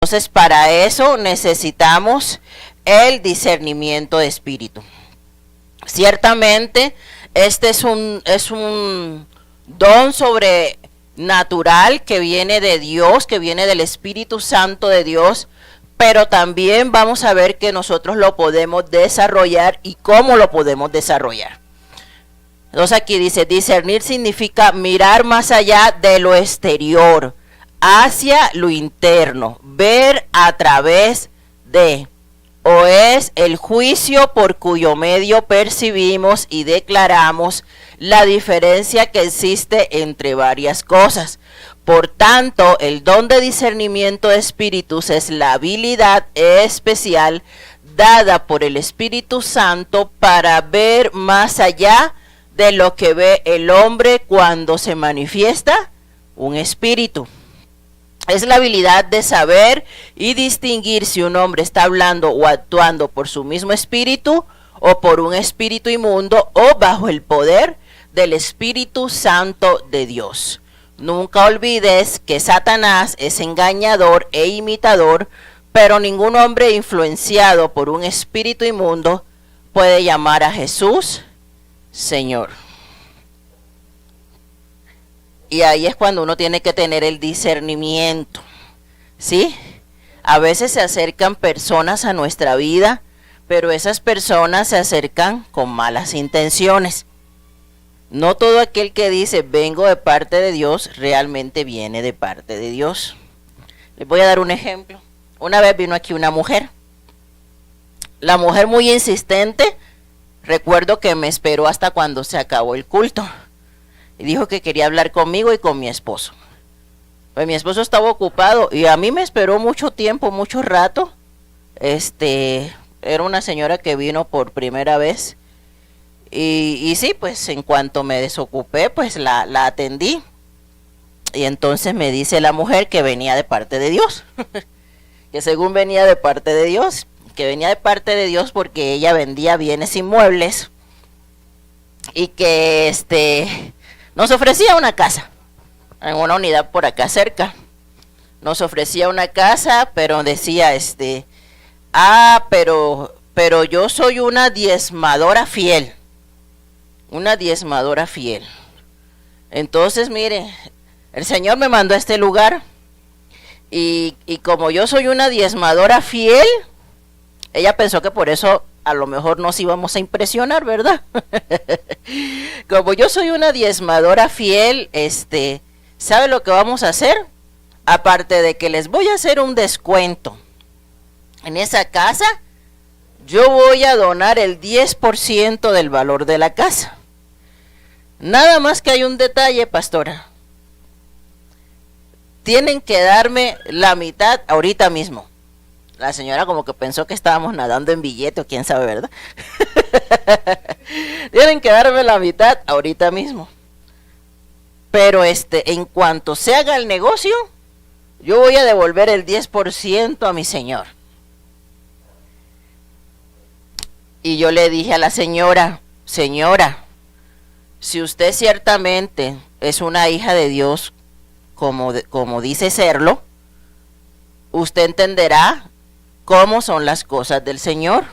Entonces, para eso necesitamos el discernimiento de espíritu. Ciertamente, este es un don sobrenatural que viene de Dios, que viene del Espíritu Santo de Dios, pero también vamos a ver que nosotros lo podemos desarrollar y cómo lo podemos desarrollar. Entonces aquí dice, discernir significa mirar más allá de lo exterior, hacia lo interno, ver a través de, o es el juicio por cuyo medio percibimos y declaramos la diferencia que existe entre varias cosas. Por tanto, el don de discernimiento de espíritus es la habilidad especial dada por el Espíritu Santo para ver más allá de lo que ve el hombre cuando se manifiesta un espíritu. Es la habilidad de saber y distinguir si un hombre está hablando o actuando por su mismo espíritu o por un espíritu inmundo o bajo el poder del Espíritu Santo de Dios. Nunca olvides que Satanás es engañador e imitador, pero ningún hombre influenciado por un espíritu inmundo puede llamar a Jesús Señor. Y ahí es cuando uno tiene que tener el discernimiento, ¿sí? A veces se acercan personas a nuestra vida, pero esas personas se acercan con malas intenciones. No todo aquel que dice vengo de parte de Dios realmente viene de parte de Dios. Les voy a dar un ejemplo. Una vez vino aquí una mujer. La mujer muy insistente, recuerdo que me esperó hasta cuando se acabó el culto. Y dijo que quería hablar conmigo y con mi esposo. Pues mi esposo estaba ocupado y a mí me esperó mucho tiempo, mucho rato. Era una señora que vino por primera vez. Y sí, pues en cuanto me desocupé, pues la atendí. Y entonces me dice la mujer que venía de parte de Dios. Que según venía de parte de Dios. Que venía de parte de Dios porque ella vendía bienes inmuebles. Y que nos ofrecía una casa. En una unidad por acá cerca. Nos ofrecía una casa, pero decía pero yo soy una diezmadora fiel. Una diezmadora fiel. Entonces, mire, el Señor me mandó a este lugar y como yo soy una diezmadora fiel, ella pensó que por eso a lo mejor nos íbamos a impresionar, ¿verdad? Como yo soy una diezmadora fiel, ¿sabe lo que vamos a hacer? Aparte de que les voy a hacer un descuento en esa casa, yo voy a donar el 10% del valor de la casa. Nada más que hay un detalle, pastora. Tienen que darme la mitad ahorita mismo. La señora como que pensó que estábamos nadando en billete o quién sabe, ¿verdad? Tienen que darme la mitad ahorita mismo. Pero en cuanto se haga el negocio, yo voy a devolver el 10% a mi señor. Y yo le dije a la señora, señora, si usted ciertamente es una hija de Dios, como dice serlo, usted entenderá cómo son las cosas del Señor.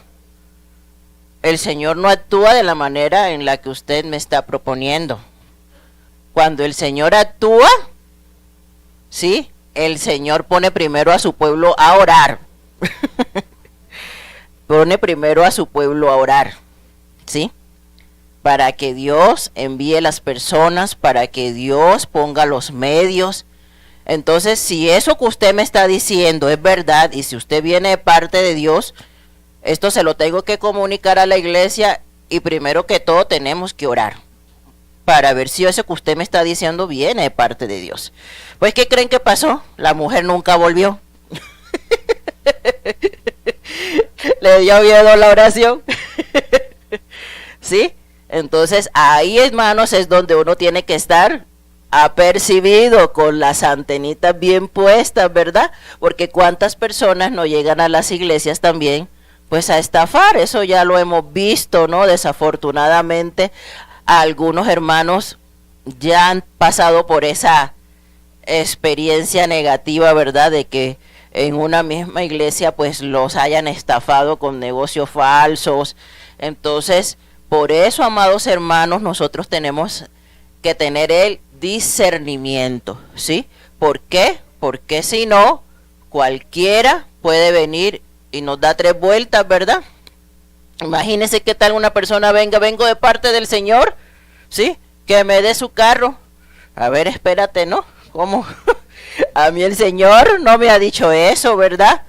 El Señor no actúa de la manera en la que usted me está proponiendo. Cuando el Señor actúa, ¿sí? El Señor pone primero a su pueblo a orar. Pone primero a su pueblo a orar, ¿sí? Para que Dios envíe las personas, para que Dios ponga los medios. Entonces, si eso que usted me está diciendo es verdad, y si usted viene de parte de Dios, esto se lo tengo que comunicar a la iglesia, y primero que todo tenemos que orar, para ver si eso que usted me está diciendo viene de parte de Dios. Pues, ¿qué creen que pasó? La mujer nunca volvió. Le dio miedo la oración. ¿Sí? Entonces ahí, hermanos, es donde uno tiene que estar apercibido, con las antenitas bien puestas, ¿verdad? Porque cuántas personas no llegan a las iglesias también pues a estafar. Eso ya lo hemos visto, ¿no? Desafortunadamente algunos hermanos ya han pasado por esa experiencia negativa, ¿verdad? De que en una misma iglesia pues los hayan estafado con negocios falsos. Entonces, por eso, amados hermanos, nosotros tenemos que tener el discernimiento, ¿sí? ¿Por qué? Porque si no, cualquiera puede venir y nos da 3 vueltas, ¿verdad? Imagínense qué tal una persona vengo de parte del Señor, ¿sí? Que me dé su carro. A ver, espérate, ¿no? ¿Cómo? A mí el Señor no me ha dicho eso, ¿verdad?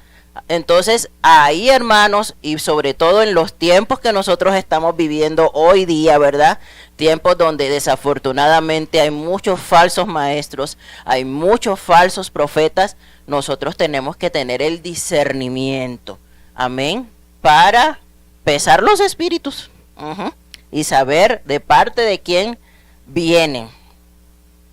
Entonces, ahí, hermanos, y sobre todo en los tiempos que nosotros estamos viviendo hoy día, ¿verdad? Tiempos donde desafortunadamente hay muchos falsos maestros, hay muchos falsos profetas, nosotros tenemos que tener el discernimiento, amén, para pesar los espíritus y saber de parte de quién vienen.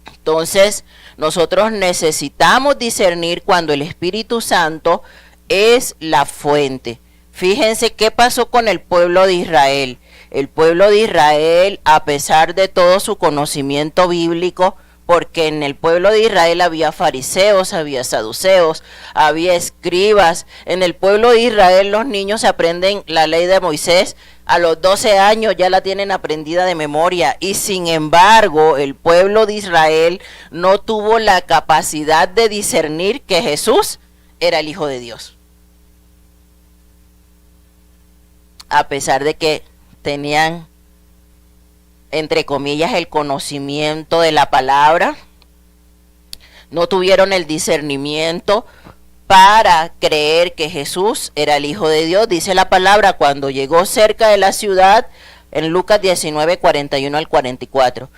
Entonces, nosotros necesitamos discernir cuando el Espíritu Santo es la fuente. Fíjense qué pasó con el pueblo de Israel. El pueblo de Israel, a pesar de todo su conocimiento bíblico, porque en el pueblo de Israel había fariseos, había saduceos, había escribas. En el pueblo de Israel los niños aprenden la ley de Moisés, a los 12 años ya la tienen aprendida de memoria, y sin embargo el pueblo de Israel no tuvo la capacidad de discernir que Jesús era el Hijo de Dios. A pesar de que tenían, entre comillas, el conocimiento de la palabra, no tuvieron el discernimiento para creer que Jesús era el Hijo de Dios. Dice la palabra, cuando llegó cerca de la ciudad, en Lucas 19, 41 al 44,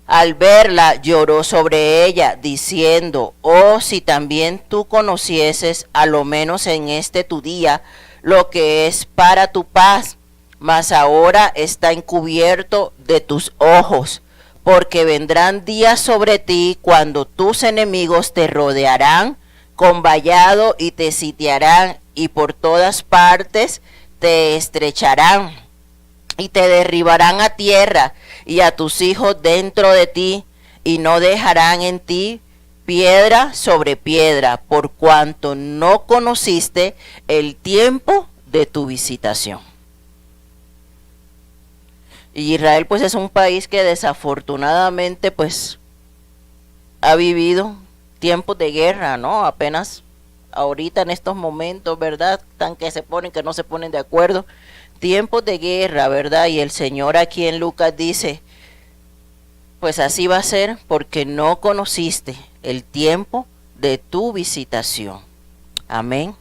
al verla lloró sobre ella, diciendo: oh, si también tú conocieses, a lo menos en este tu día, lo que es para tu paz, mas ahora está encubierto de tus ojos, porque vendrán días sobre ti cuando tus enemigos te rodearán con vallado y te sitiarán, y por todas partes te estrecharán y te derribarán a tierra y a tus hijos dentro de ti, y no dejarán en ti piedra sobre piedra, por cuanto no conociste el tiempo de tu visitación. Y Israel pues es un país que desafortunadamente pues ha vivido tiempos de guerra, ¿no? Apenas ahorita en estos momentos, ¿verdad? Tan que se ponen, que no se ponen de acuerdo. Tiempos de guerra, ¿verdad? Y el Señor aquí en Lucas dice, pues así va a ser porque no conociste el tiempo de tu visitación. Amén.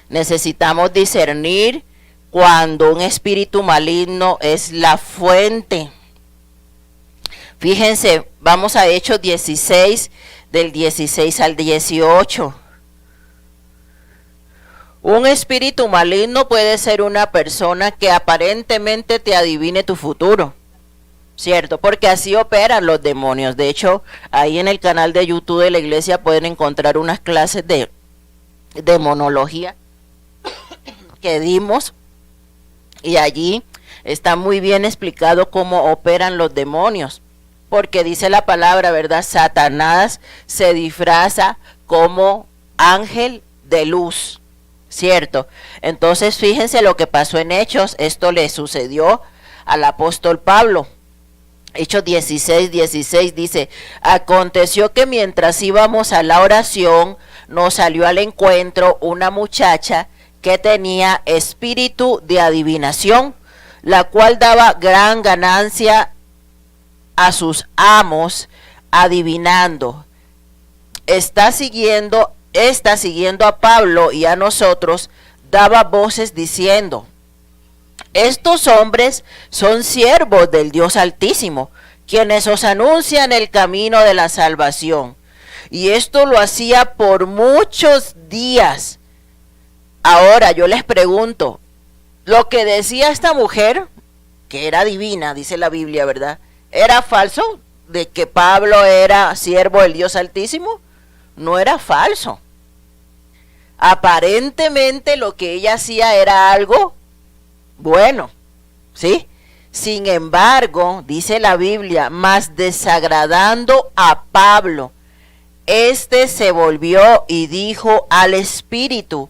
Necesitamos discernir cuando un espíritu maligno es la fuente. Fíjense, vamos a Hechos 16, del 16 al 18. Un espíritu maligno puede ser una persona que aparentemente te adivine tu futuro, ¿cierto? Porque así operan los demonios. De hecho, ahí en el canal de YouTube de la iglesia pueden encontrar unas clases de demonología que dimos, y allí está muy bien explicado cómo operan los demonios. Porque dice la palabra, ¿verdad? Satanás se disfraza como ángel de luz, ¿cierto? Entonces fíjense lo que pasó en Hechos. Esto le sucedió al apóstol Pablo. Hechos 16, 16 dice: aconteció que mientras íbamos a la oración, nos salió al encuentro una muchacha que tenía espíritu de adivinación, la cual daba gran ganancia a sus amos adivinando. Está siguiendo a Pablo y a nosotros, daba voces diciendo: estos hombres son siervos del Dios Altísimo, quienes os anuncian el camino de la salvación. Y esto lo hacía por muchos días. Ahora yo les pregunto, lo que decía esta mujer, que era divina, dice la Biblia, ¿verdad?, ¿era falso? ¿De que Pablo era siervo del Dios Altísimo? No era falso. Aparentemente lo que ella hacía era algo bueno, ¿sí? Sin embargo, dice la Biblia, mas desagradando a Pablo, Este se volvió y dijo al espíritu: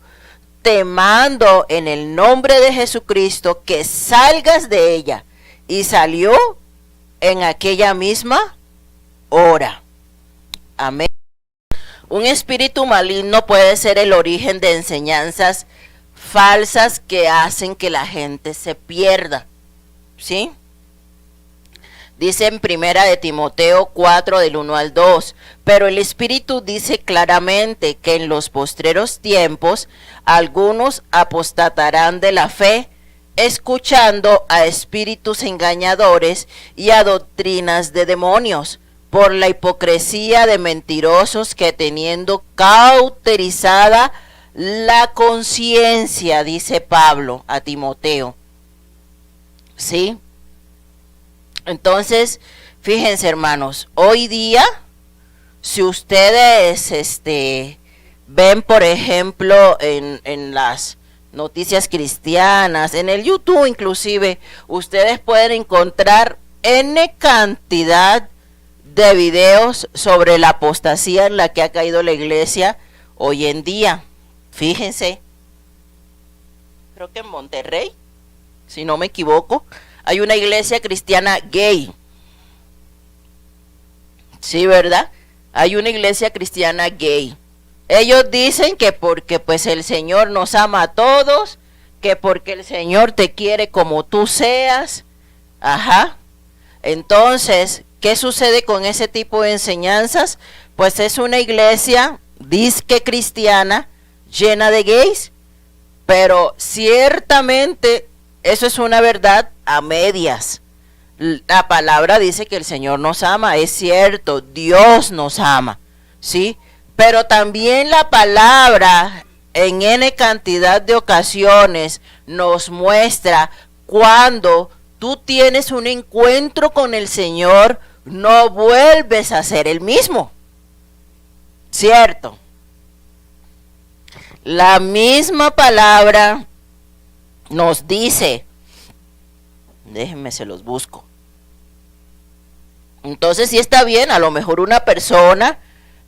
te mando en el nombre de Jesucristo que salgas de ella. Y salió en aquella misma hora. Amén. Un espíritu maligno puede ser el origen de enseñanzas falsas que hacen que la gente se pierda. ¿Sí? Dice en primera de Timoteo 4 del 1 al 2, pero el Espíritu dice claramente que en los postreros tiempos algunos apostatarán de la fe, escuchando a espíritus engañadores y a doctrinas de demonios, por la hipocresía de mentirosos que teniendo cauterizada la conciencia, dice Pablo a Timoteo. ¿Sí? Entonces, fíjense, hermanos, hoy día, si ustedes ven, por ejemplo, en las noticias cristianas, en el YouTube inclusive, ustedes pueden encontrar N cantidad de videos sobre la apostasía en la que ha caído la iglesia hoy en día. Fíjense, creo que en Monterrey, si no me equivoco, hay una iglesia cristiana gay. Sí, ¿verdad? Hay una iglesia cristiana gay. Ellos dicen que porque pues el Señor nos ama a todos, que porque el Señor te quiere como tú seas. Ajá. Entonces, ¿qué sucede con ese tipo de enseñanzas? Pues es una iglesia disque cristiana llena de gays, pero ciertamente eso es una verdad a medias. La palabra dice que el Señor nos ama, es cierto, Dios nos ama, ¿sí? Pero también la palabra en N cantidad de ocasiones nos muestra cuando tú tienes un encuentro con el Señor, no vuelves a ser el mismo, ¿cierto? La misma palabra nos dice, déjenme se los busco. Entonces sí está bien, a lo mejor una persona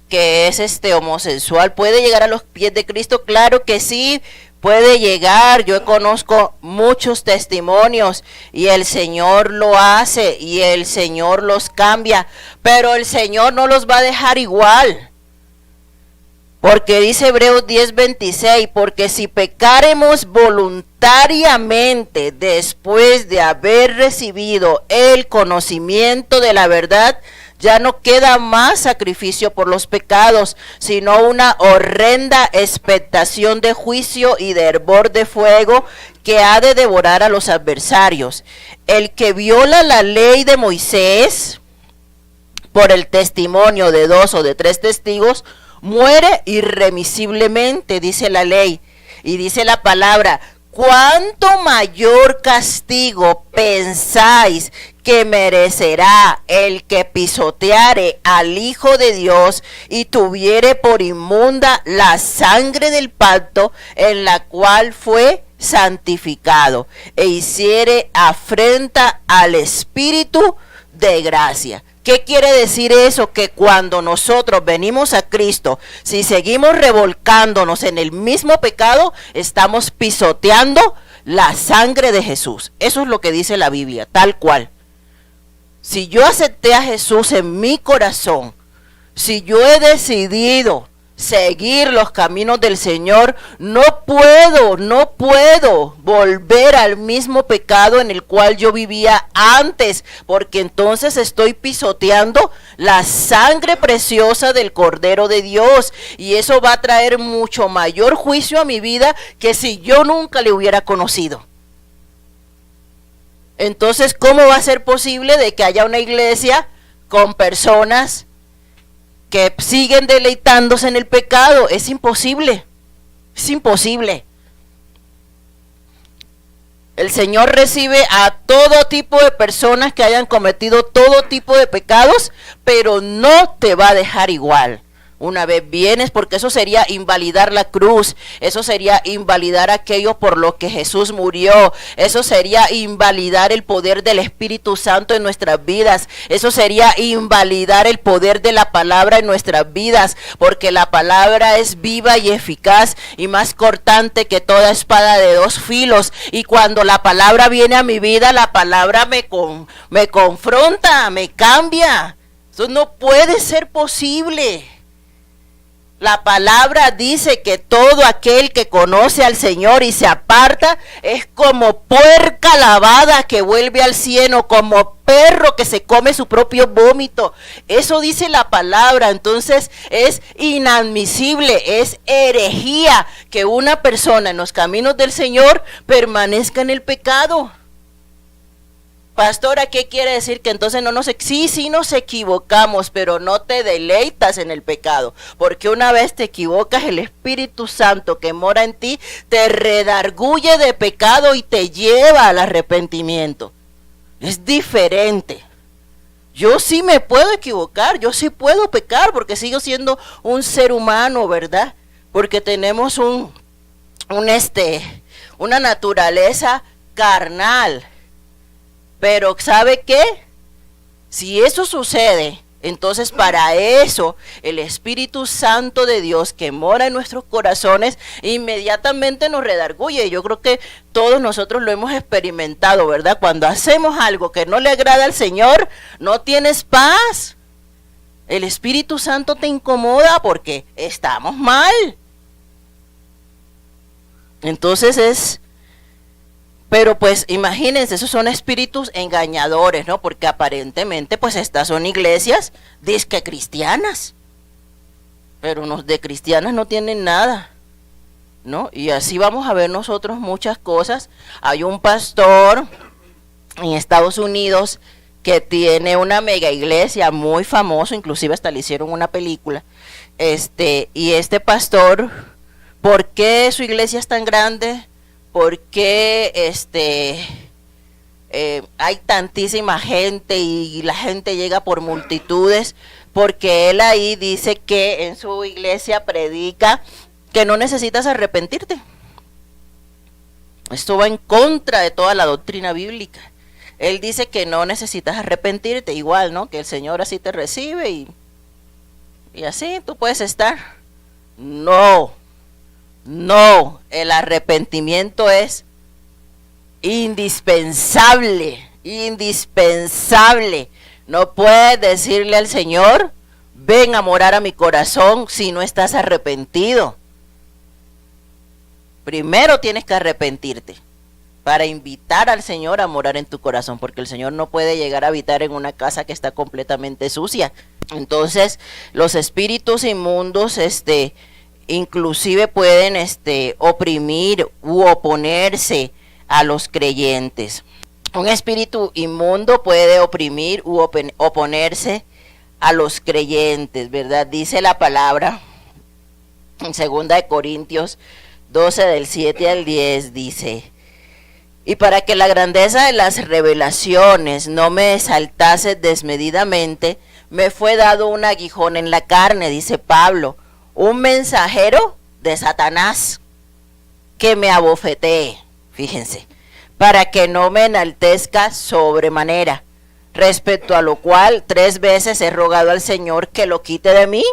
que es homosexual puede llegar a los pies de Cristo, claro que sí, puede llegar. Yo conozco muchos testimonios y el Señor lo hace y el Señor los cambia, pero el Señor no los va a dejar igual. Porque dice Hebreos 10:26, porque si pecaremos voluntariamente después de haber recibido el conocimiento de la verdad, ya no queda más sacrificio por los pecados, sino una horrenda expectación de juicio y de hervor de fuego que ha de devorar a los adversarios. El que viola la ley de Moisés por el testimonio de 2 o de 3 testigos, muere irremisiblemente, dice la ley, y dice la palabra: ¿cuánto mayor castigo pensáis que merecerá el que pisoteare al Hijo de Dios y tuviere por inmunda la sangre del pacto en la cual fue santificado, e hiciere afrenta al Espíritu de gracia? ¿Qué quiere decir eso? Que cuando nosotros venimos a Cristo, si seguimos revolcándonos en el mismo pecado, estamos pisoteando la sangre de Jesús. Eso es lo que dice la Biblia, tal cual. Si yo acepté a Jesús en mi corazón, si yo he decidido seguir los caminos del Señor, no puedo volver al mismo pecado en el cual yo vivía antes, porque entonces estoy pisoteando la sangre preciosa del Cordero de Dios, y eso va a traer mucho mayor juicio a mi vida que si yo nunca le hubiera conocido. Entonces, ¿cómo va a ser posible de que haya una iglesia con personas que siguen deleitándose en el pecado? Es imposible, es imposible. El Señor recibe a todo tipo de personas que hayan cometido todo tipo de pecados, pero no te va a dejar igual. una vez vienes, porque eso sería invalidar la cruz, eso sería invalidar aquello por lo que Jesús murió, eso sería invalidar el poder del Espíritu Santo en nuestras vidas, eso sería invalidar el poder de la palabra en nuestras vidas, porque la palabra es viva y eficaz y más cortante que toda espada de dos filos, y cuando la palabra viene a mi vida, la palabra me confronta, me cambia. Eso no puede ser posible. La palabra dice que todo aquel que conoce al Señor y se aparta es como puerca lavada que vuelve al cieno, como perro que se come su propio vómito. Eso dice la palabra. Entonces es inadmisible, es herejía que una persona en los caminos del Señor permanezca en el pecado. Pastora, ¿qué quiere decir? Que entonces sí nos equivocamos, pero no te deleitas en el pecado, porque una vez te equivocas, el Espíritu Santo que mora en ti te redarguye de pecado y te lleva al arrepentimiento. Es diferente. Yo sí me puedo equivocar, yo sí puedo pecar, porque sigo siendo un ser humano, ¿verdad? Porque tenemos una naturaleza carnal. Pero ¿sabe qué? Si eso sucede, entonces para eso el Espíritu Santo de Dios que mora en nuestros corazones inmediatamente nos redarguye. Yo creo que todos nosotros lo hemos experimentado, ¿verdad? Cuando hacemos algo que no le agrada al Señor, no tienes paz. El Espíritu Santo te incomoda porque estamos mal. Entonces pero pues imagínense, esos son espíritus engañadores, ¿no? Porque aparentemente pues estas son iglesias disque cristianas, pero de cristianas no tienen nada, ¿no? Y así vamos a ver nosotros muchas cosas. Hay un pastor en Estados Unidos que tiene una mega iglesia muy famoso, inclusive hasta le hicieron una película, y este pastor, ¿por qué su iglesia es tan grande? ¿Por qué hay tantísima gente y la gente llega por multitudes? Porque él ahí dice que en su iglesia predica que no necesitas arrepentirte. Esto va en contra de toda la doctrina bíblica. Él dice que no necesitas arrepentirte, igual, ¿no? Que el Señor así te recibe y así tú puedes estar. No, el arrepentimiento es indispensable. No puedes decirle al Señor, ven a morar a mi corazón si no estás arrepentido. Primero tienes que arrepentirte para invitar al Señor a morar en tu corazón, porque el Señor no puede llegar a habitar en una casa que está completamente sucia. Entonces, los espíritus inmundos, inclusive pueden oprimir u oponerse a los creyentes. Un espíritu inmundo puede oprimir u oponerse a los creyentes, ¿verdad? Dice la palabra en 2 Corintios 12 del 7 al 10, dice: y para que la grandeza de las revelaciones no me exaltase desmedidamente, me fue dado un aguijón en la carne, dice Pablo, un mensajero de Satanás que me abofetee, fíjense, para que no me enaltezca sobremanera, respecto a lo cual 3 veces he rogado al Señor que lo quite de mí,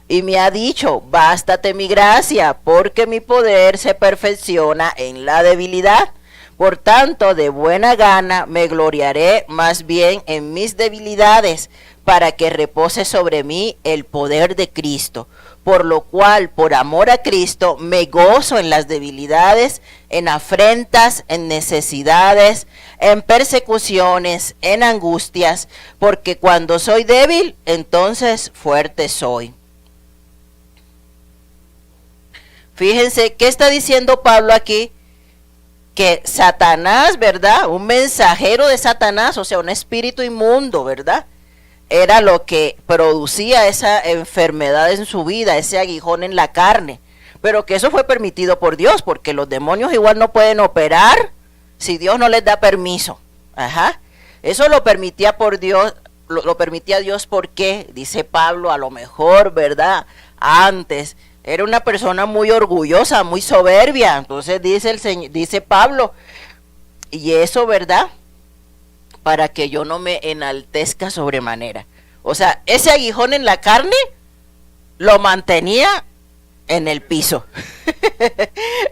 y me ha dicho, bástate mi gracia, porque mi poder se perfecciona en la debilidad. Por tanto, de buena gana me gloriaré más bien en mis debilidades, para que repose sobre mí el poder de Cristo. Por lo cual, por amor a Cristo, me gozo en las debilidades, en afrentas, en necesidades, en persecuciones, en angustias, porque cuando soy débil, entonces fuerte soy. Fíjense, ¿qué está diciendo Pablo aquí? Que Satanás, ¿verdad? Un mensajero de Satanás, o sea, un espíritu inmundo, ¿verdad? Era lo que producía esa enfermedad en su vida, ese aguijón en la carne. Pero que eso fue permitido por Dios, porque los demonios igual no pueden operar si Dios no les da permiso. Ajá. Eso lo permitía por Dios, lo permitía Dios porque, dice Pablo, a lo mejor, ¿verdad? antes era una persona muy orgullosa, muy soberbia. Entonces dice el Señor, dice Pablo, y eso, ¿verdad? Para que yo no me enaltezca sobremanera. O sea, ese aguijón en la carne lo mantenía en el piso.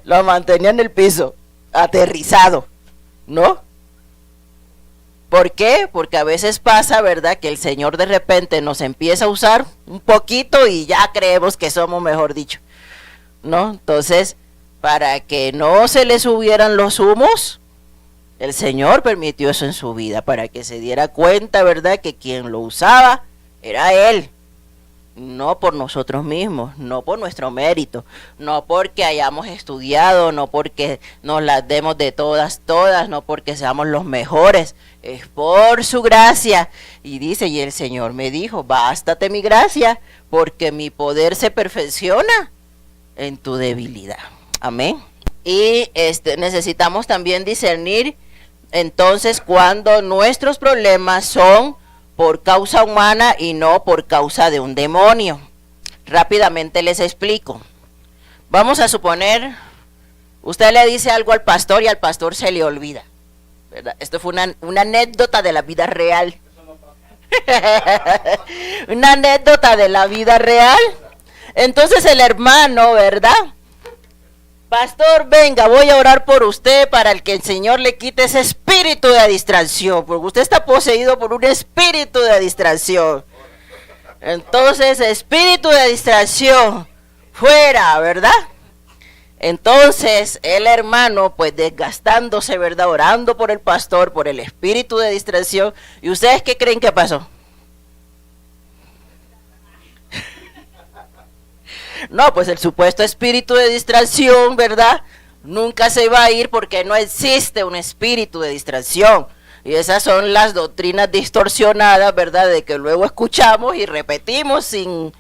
Lo mantenía en el piso, aterrizado, ¿no? ¿Por qué? Porque a veces pasa, ¿verdad? Que el Señor de repente nos empieza a usar un poquito y ya creemos que somos, mejor dicho, ¿no? Entonces, para que no se le subieran los humos, el Señor permitió eso en su vida, para que se diera cuenta, ¿verdad? Que quien lo usaba era Él. No por nosotros mismos, no por nuestro mérito, no porque hayamos estudiado, no porque nos las demos de todas, no porque seamos los mejores, es por su gracia. Y dice, y el Señor me dijo, bástate mi gracia, porque mi poder se perfecciona en tu debilidad. Amén. Y necesitamos también discernir entonces cuando nuestros problemas son por causa humana y no por causa de un demonio. Rápidamente les explico. Vamos a suponer, usted le dice algo al pastor y al pastor se le olvida, ¿verdad? Esto fue una anécdota de la vida real. Una anécdota de la vida real. Entonces el hermano, ¿verdad? Pastor, venga, voy a orar por usted para que el Señor le quite ese espíritu de distracción, porque usted está poseído por un espíritu de distracción. Entonces, espíritu de distracción, fuera, ¿verdad? Entonces, el hermano, pues desgastándose, ¿verdad? Orando por el pastor, por el espíritu de distracción. ¿Y ustedes qué creen que pasó? No, pues el supuesto espíritu de distracción, ¿verdad? Nunca se va a ir porque no existe un espíritu de distracción. Y esas son las doctrinas distorsionadas, ¿verdad? De que luego escuchamos y repetimos sin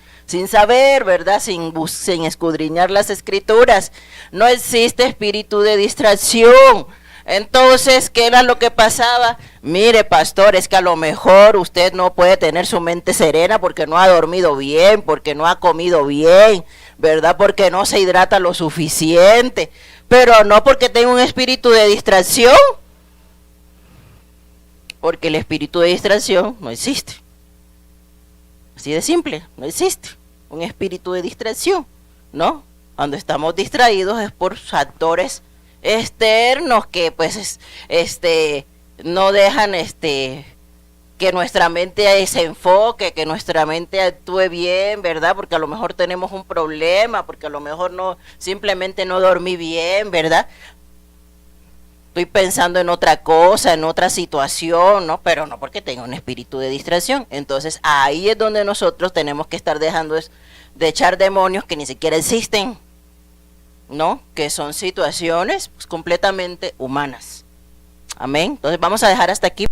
saber, ¿verdad? Sin escudriñar las escrituras. No existe espíritu de distracción. Entonces, ¿qué era lo que pasaba? Mire, pastor, es que a lo mejor usted no puede tener su mente serena porque no ha dormido bien, porque no ha comido bien, ¿verdad? Porque no se hidrata lo suficiente, pero no porque tenga un espíritu de distracción, porque el espíritu de distracción no existe. Así de simple, no existe un espíritu de distracción, ¿no? Cuando estamos distraídos es por factores externos que pues no dejan que nuestra mente se enfoque, que nuestra mente actúe bien, ¿verdad? Porque a lo mejor tenemos un problema, porque a lo mejor simplemente no dormí bien, ¿verdad? Estoy pensando en otra cosa, en otra situación, ¿no? Pero no porque tenga un espíritu de distracción. Entonces ahí es donde nosotros tenemos que estar dejando de echar demonios que ni siquiera existen, ¿no? Que son situaciones pues completamente humanas. Amén. Entonces vamos a dejar hasta aquí.